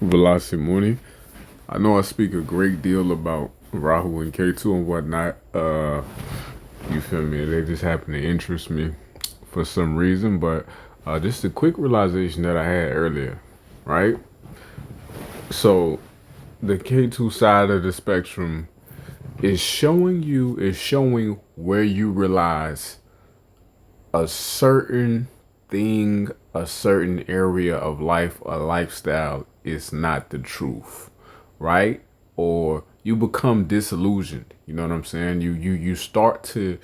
Velasquez. I know I speak a great deal about Rahu and Ketu and whatnot. You feel me? They just happen to interest me for some reason, but just a quick realization that I had earlier, right? So the K2 side of the spectrum is showing where you realize a certain thing, a certain area of life, a lifestyle is not the truth, right? Or you become disillusioned. You know what I'm saying? You start to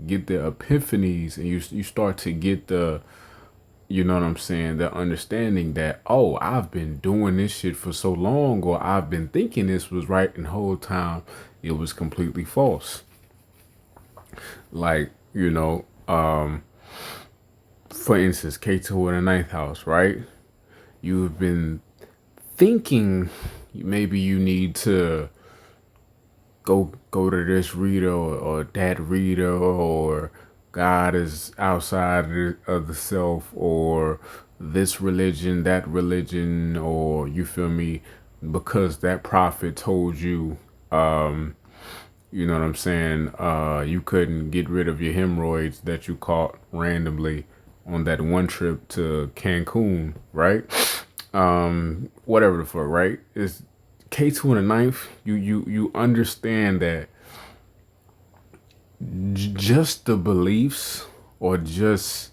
get the epiphanies, and you start to get the, you know what I'm saying, the understanding that, oh, I've been doing this shit for so long, or I've been thinking this was right, and the whole time it was completely false. Like, for instance, Ketu in the ninth house, right? You've been thinking maybe you need to go to this reader, or that reader, or God is outside of the self, or this religion, that religion, or you feel me, because that prophet told you, you know what I'm saying, you couldn't get rid of your hemorrhoids that you caught randomly on that one trip to Cancun, right? Whatever the fuck, right? It's K2 in the ninth. You understand that just the beliefs, or just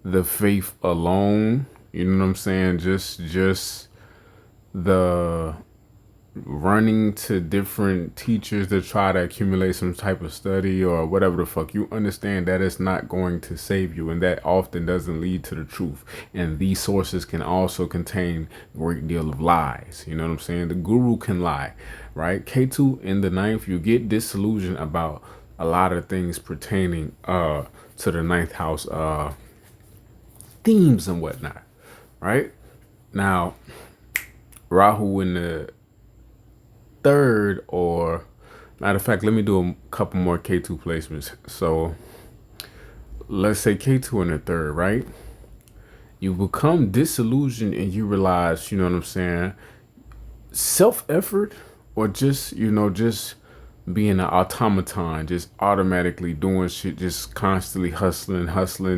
the faith alone, you know what I'm saying? Just the running to different teachers to try to accumulate some type of study or whatever the fuck, you understand that it's not going to save you, and that often doesn't lead to the truth. And these sources can also contain a great deal of lies. You know what I'm saying? The guru can lie, right? K2 in the ninth, you get disillusioned about a lot of things pertaining to the ninth house themes and whatnot, right? Now, Rahu in the third, or matter of fact, let me do a couple more K2 placements. So let's say K2 in the third, right? You become disillusioned and you realize, you know what I'm saying, self effort, or just, just being an automaton, just automatically doing shit, just constantly hustling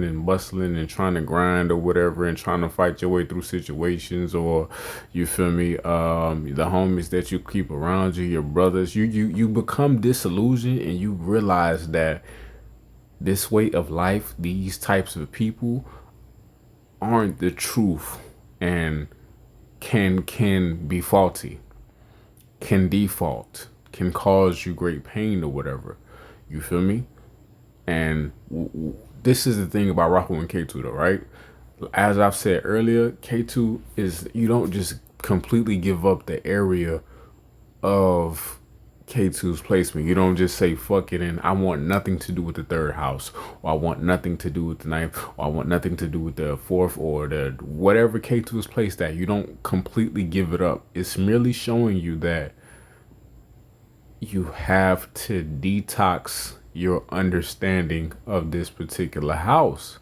and bustling and trying to grind or whatever, and trying to fight your way through situations, or you feel me, the homies that you keep around you, your brothers, you become disillusioned, and you realize that this way of life, these types of people aren't the truth, and can be faulty, can default, can cause you great pain or whatever. You feel me? And this is the thing about Rahu and Ketu, though, right? As I've said earlier, Ketu is, you don't just completely give up the area of K2's placement. You don't just say fuck it and I want nothing to do with the third house, or I want nothing to do with the ninth, or I want nothing to do with the fourth, or the whatever K2 is placed at. You don't completely give it up. It's merely showing you that you have to detox your understanding of this particular house.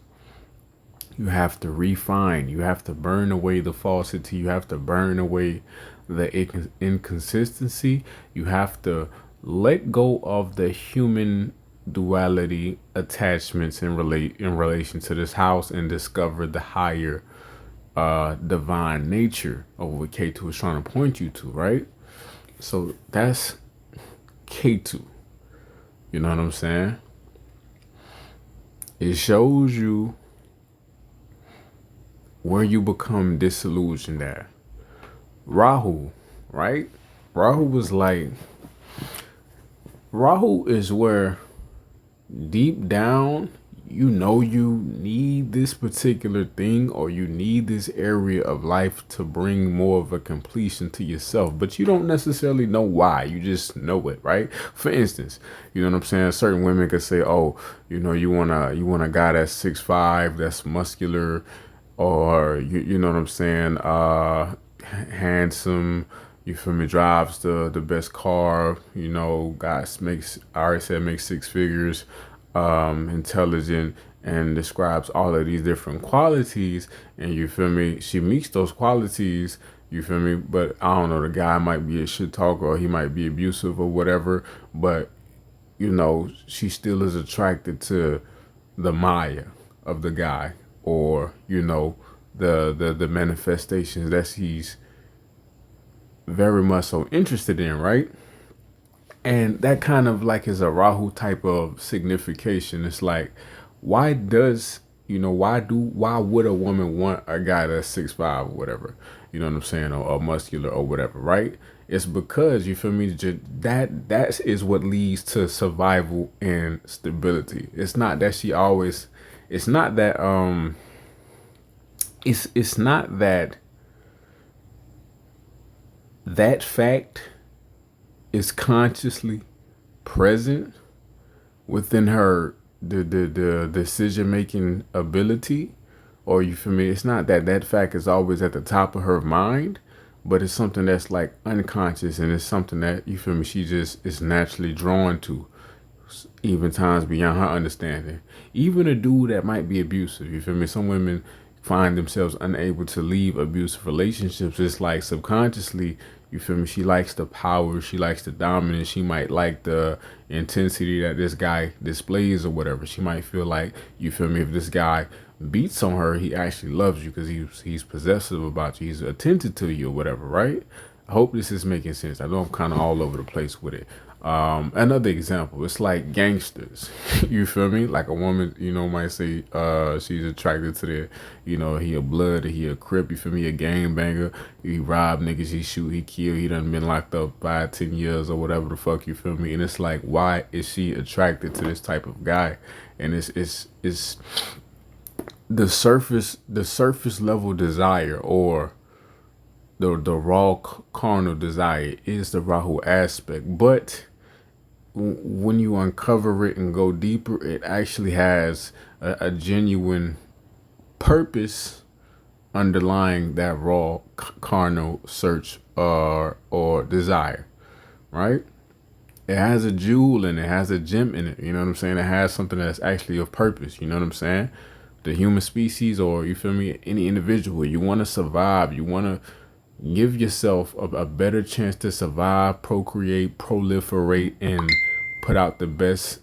You have to refine. You have to burn away the falsity. You have to burn away the inconsistency. You have to let go of the human duality attachments in relation to this house, and discover the higher divine nature of what K2 is trying to point you to, right? So that's K2. You know what I'm saying? It shows you where you become disillusioned at. Rahu, right? Rahu was like, Rahu is where deep down you know you need this particular thing, or you need this area of life to bring more of a completion to yourself, but you don't necessarily know why. You just know it, right? For instance, you know what I'm saying, certain women could say, oh, you want a guy that's 6'5", that's muscular, or you know what I'm saying, handsome, you feel me, drives the best car, guys, makes, I already said, makes six figures, intelligent, and describes all of these different qualities. And you feel me? She meets those qualities. You feel me? But I don't know. The guy might be a shit talker, or he might be abusive, or whatever. But she still is attracted to the Maya of the guy, or the manifestations that he's very much so interested in, right? And that kind of like is a Rahu type of signification. It's like, why does why would a woman want a guy that's 6'5" or whatever? You know what I'm saying, or muscular or whatever, right? It's because you feel me. That is what leads to survival and stability. It's not that she always. It's not that It's not that that fact is consciously present within her the decision making ability, or you feel me, it's not that that fact is always at the top of her mind, but it's something that's like unconscious, and it's something that you feel me, she just is naturally drawn to, even times beyond her understanding. Even a dude that might be abusive, you feel me, some women find themselves unable to leave abusive relationships. It's like subconsciously, you feel me, she likes the power, she likes the dominance, she might like the intensity that this guy displays or whatever. She might feel like, you feel me, if this guy beats on her, he actually loves you because he's possessive about you, he's attentive to you or whatever, right? I hope this is making sense. I know I'm kind of all over the place with it. Another example, it's like gangsters. You feel me? Like a woman, might say she's attracted to the, he a blood, or he a crip, you feel me, a gang banger, he rob niggas, he shoot, he kill, he done been locked up 5-10 years or whatever the fuck, you feel me? And it's like, why is she attracted to this type of guy? And it's the surface level desire, or the raw carnal desire, is the Rahu aspect. But when you uncover it and go deeper, it actually has a genuine purpose underlying that raw carnal search or desire, right? It has a jewel and it has a gem in it. You know what I'm saying? It has something that's actually of purpose. You know what I'm saying? The human species, or you feel me, any individual, you want to survive. You want to give yourself a better chance to survive, procreate, proliferate, and put out the best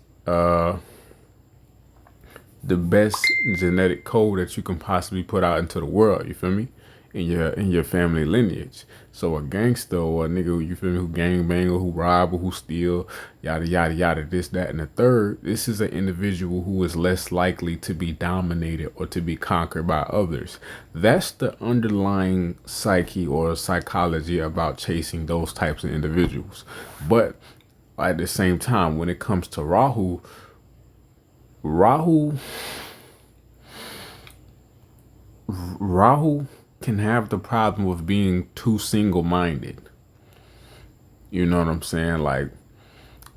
genetic code that you can possibly put out into the world. You feel me? In your family lineage. So a gangster, or a nigga, you feel me, who gang bang, or who rob, or who steal, yada yada yada, this, that, and the third. This is an individual who is less likely to be dominated or to be conquered by others. That's the underlying psyche or psychology about chasing those types of individuals. But at the same time, when it comes to Rahu can have the problem of being too single-minded. You know what I'm saying? Like,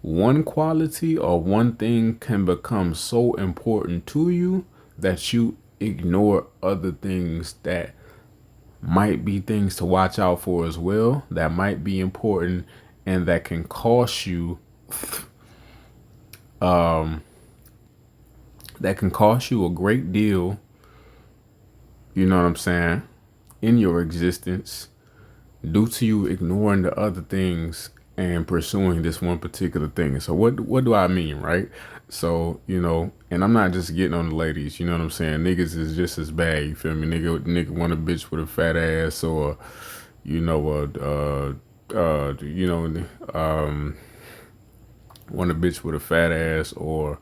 one quality or one thing can become so important to you that you ignore other things that might be things to watch out for as well, that might be important, and that can cost you a great deal, you know what I'm saying, in your existence, due to you ignoring the other things and pursuing this one particular thing. So what do I mean, right? So, and I'm not just getting on the ladies, you know what I'm saying? Niggas is just as bad, you feel me? Nigga want a bitch with a fat ass, or, want a bitch with a fat ass, or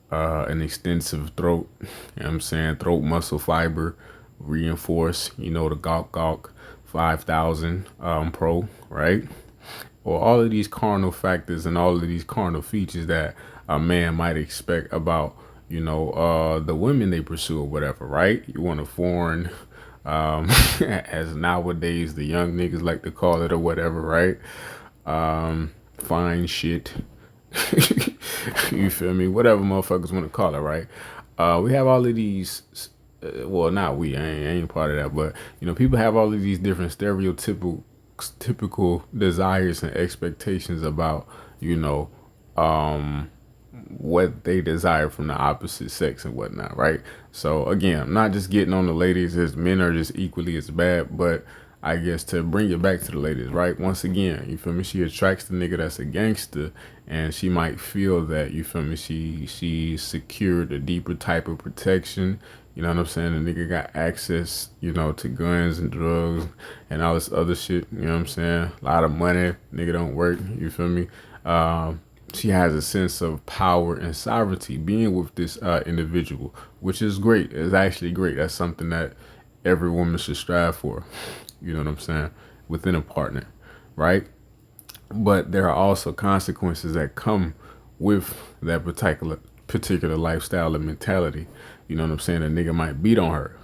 an extensive throat, you know what I'm saying? Throat muscle fiber, reinforce, the Gawk 5000 Pro, right? Or all of these carnal factors and all of these carnal features that a man might expect about, the women they pursue or whatever, right? You want a foreign, as nowadays the young niggas like to call it or whatever, right? Fine shit. You feel me? Whatever motherfuckers want to call it, right? We have all of these, well, not we, I ain't part of that, but, people have all of these different typical desires and expectations about, what they desire from the opposite sex and whatnot, right? So again, I'm not just getting on the ladies as men are just equally as bad, but I guess to bring it back to the ladies, right? Once again, you feel me? She attracts the nigga that's a gangster, and she might feel that, you feel me? She secured a deeper type of protection. You know what I'm saying? The nigga got access, you know, to guns and drugs and all this other shit. You know what I'm saying? A lot of money. Nigga don't work. You feel me? She has a sense of power and sovereignty being with this individual, which is great. It's actually great. That's something that every woman should strive for. You know what I'm saying? Within a partner, right? But there are also consequences that come with that particular lifestyle and mentality. You know what I'm saying? A nigga might beat on her.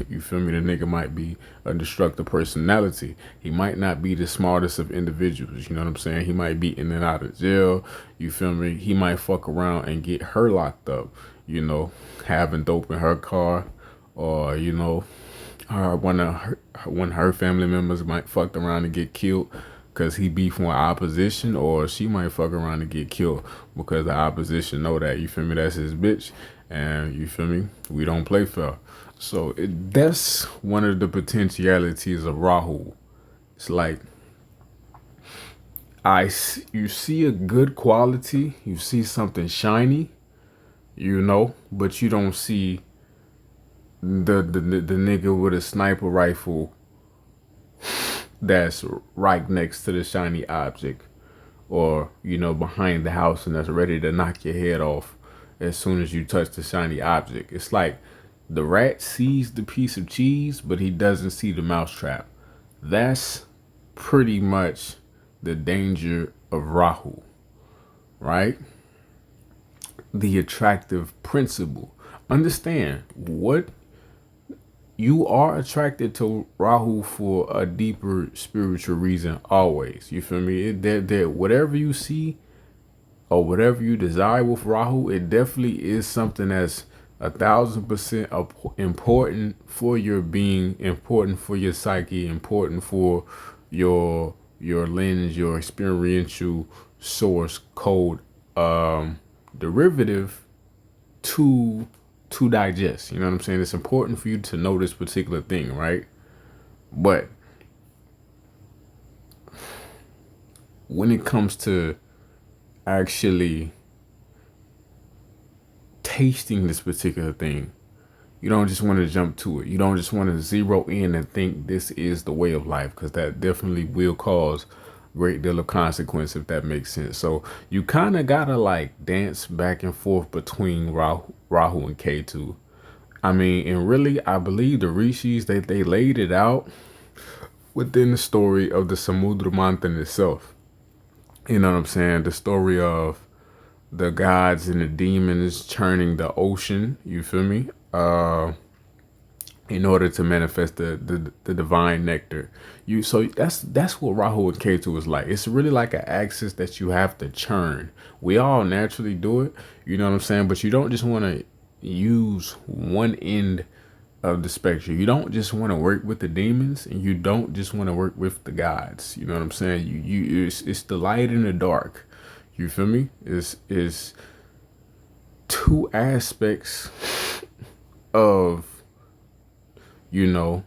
You feel me? The nigga might be a destructive personality. He might not be the smartest of individuals. You know what I'm saying? He might be in and out of jail. You feel me? He might fuck around and get her locked up. You know, having dope in her car, or you know, one of her family members might fuck around and get killed because he beef with opposition, or she might fuck around and get killed because the opposition know that, you feel me, that's his bitch, and you feel me, we don't play fair. So that's one of the potentialities of Rahu. It's like you see a good quality, you see something shiny, you know, but you don't see the nigga with a sniper rifle that's right next to the shiny object, or you know, behind the house, and that's ready to knock your head off as soon as you touch the shiny object. It's like the rat sees the piece of cheese, but he doesn't see the mousetrap. That's pretty much the danger of Rahu, right? The attractive principle. Understand what you are attracted to Rahu for a deeper spiritual reason always. You feel me? That whatever you see or whatever you desire with Rahu, it definitely is something that's 1,000% important for your being, important for your psyche, important for your lens, your experiential source code, derivative to digest. You know what I'm saying? It's important for you to know this particular thing, right? But when it comes to actually tasting this particular thing, you don't just want to jump to it. You don't just want to zero in and think this is the way of life, because that definitely will cause great deal of consequence, if that makes sense. So you kind of gotta like dance back and forth between Rahu and Ketu. I mean, and really, I believe the rishis, they laid it out within the story of the Samudra Manthan itself. You know what I'm saying? The story of the gods and the demons churning the ocean. You feel me? In order to manifest the divine nectar. So that's what Rahu and Ketu is like. It's really like an axis that you have to churn. We all naturally do it, you know what I'm saying? But you don't just want to use one end of the spectrum. You don't just want to work with the demons, and you don't just want to work with the gods. You know what I'm saying? It's the light and the dark. You feel me? It's two aspects of, you know,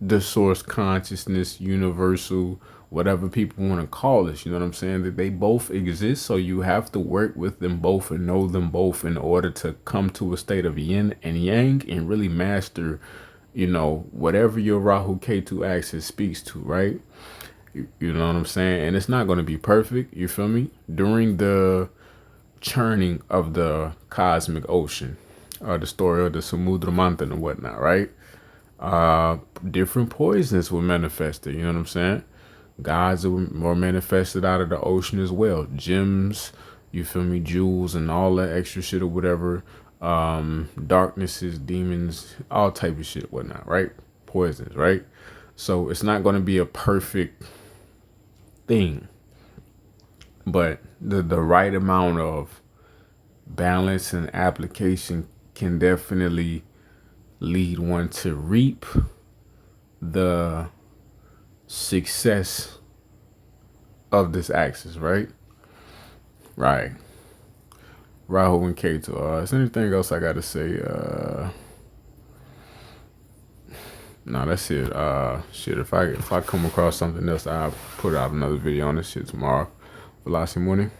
the source consciousness, universal, whatever people want to call this. You know what I'm saying? That they both exist. So you have to work with them both and know them both in order to come to a state of yin and yang and really master, you know, whatever your Rahu Ketu axis speaks to, right? You know what I'm saying? And it's not going to be perfect. You feel me? During the churning of the cosmic ocean, the story of the Samudra Manthan and whatnot, right? Different poisons were manifested. You know what I'm saying? Gods were manifested out of the ocean as well. Gems, you feel me? Jewels and all that extra shit or whatever. Darknesses, demons, all type of shit, whatnot, right? Poisons, right? So it's not going to be a perfect thing, but the right amount of balance and application can definitely lead one to reap the success of this axis, right? Right. Rahu and Ketu. Is there anything else I gotta say? No, that's it. Shit. If I come across something else, I'll put out another video on this shit tomorrow. Velocity Morning.